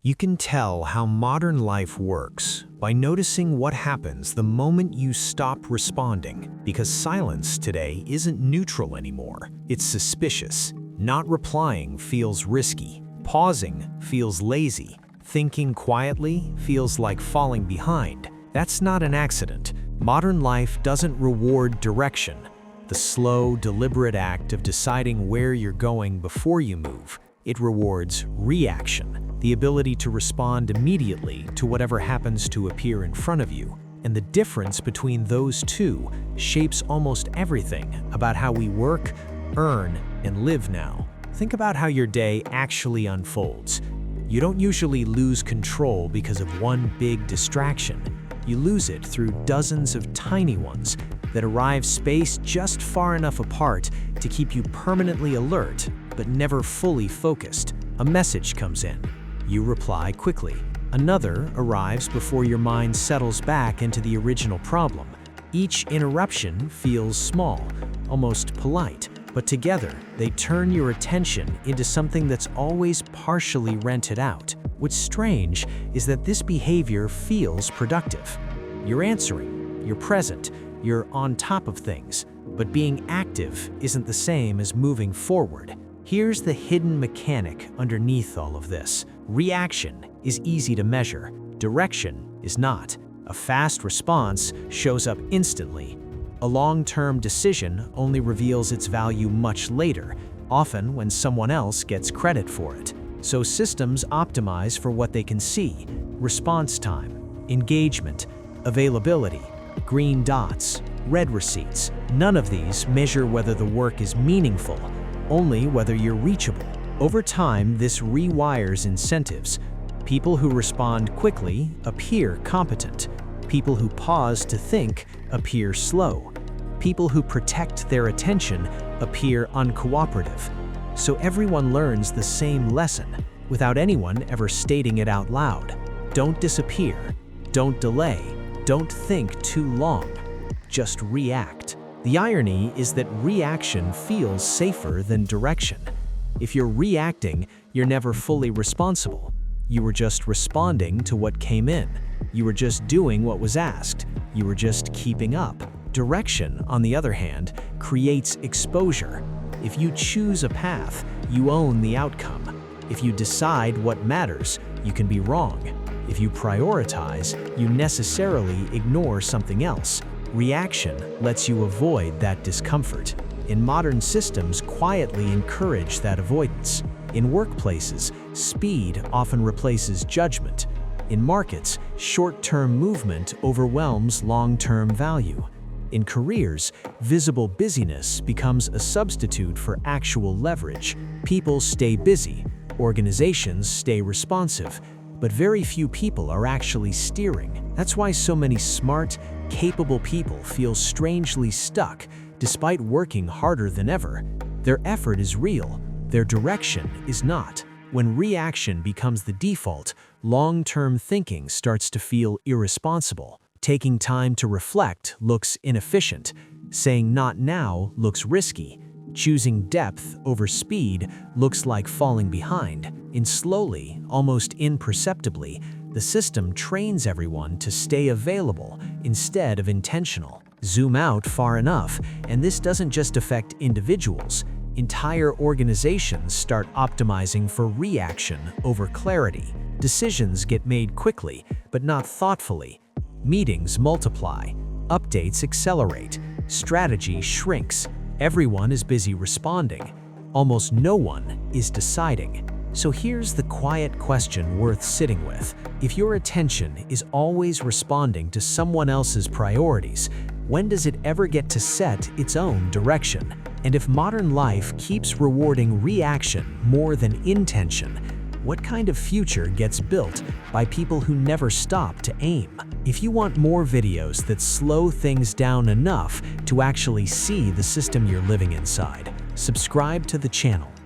You can tell how modern life works by noticing what happens the moment you stop responding, because silence today isn't neutral anymore. It's suspicious. Not replying feels risky. Pausing feels lazy. Thinking quietly feels like falling behind. That's not an accident. Modern life doesn't reward direction, the slow, deliberate act of deciding where you're going before you move. It rewards reaction, the ability to respond immediately to whatever happens to appear in front of you. And the difference between those two shapes almost everything about how we work, earn, and live now. Think about how your day actually unfolds. You don't usually lose control because of one big distraction. You lose it through dozens of tiny ones that arrive spaced just far enough apart to keep you permanently alert, but never fully focused. A message comes in. You reply quickly. Another arrives before your mind settles back into the original problem. Each interruption feels small, almost polite, but together they turn your attention into something that's always partially rented out. What's strange is that this behavior feels productive. You're answering, you're present, you're on top of things, but being active isn't the same as moving forward. Here's the hidden mechanic underneath all of this. Reaction is easy to measure. Direction is not. A fast response shows up instantly. A long-term decision only reveals its value much later, often when someone else gets credit for it. So systems optimize for what they can see: response time, engagement, availability, green dots, red receipts. None of these measure whether the work is meaningful, only whether you're reachable. Over time, this rewires incentives. People who respond quickly appear competent. People who pause to think appear slow. People who protect their attention appear uncooperative. So everyone learns the same lesson without anyone ever stating it out loud. Don't disappear. Don't delay. Don't think too long. Just react. The irony is that reaction feels safer than direction. If you're reacting, you're never fully responsible. You were just responding to what came in. You were just doing what was asked. You were just keeping up. Direction, on the other hand, creates exposure. If you choose a path, you own the outcome. If you decide what matters, you can be wrong. If you prioritize, you necessarily ignore something else. Reaction lets you avoid that discomfort. In modern systems, quietly encourage that avoidance. In workplaces, speed often replaces judgment. In markets, short-term movement overwhelms long-term value. In careers, visible busyness becomes a substitute for actual leverage. People stay busy, organizations stay responsive, but very few people are actually steering. That's why so many smart, capable people feel strangely stuck despite working harder than ever. Their effort is real, their direction is not. When reaction becomes the default, long-term thinking starts to feel irresponsible. Taking time to reflect looks inefficient. Saying not now looks risky. Choosing depth over speed looks like falling behind. And slowly, almost imperceptibly, the system trains everyone to stay available instead of intentional. Zoom out far enough, and this doesn't just affect individuals. Entire organizations start optimizing for reaction over clarity. Decisions get made quickly, but not thoughtfully. Meetings multiply. Updates accelerate. Strategy shrinks. Everyone is busy responding. Almost no one is deciding. So here's the quiet question worth sitting with. If your attention is always responding to someone else's priorities, when does it ever get to set its own direction? And if modern life keeps rewarding reaction more than intention, what kind of future gets built by people who never stop to aim? If you want more videos that slow things down enough to actually see the system you're living inside, subscribe to the channel.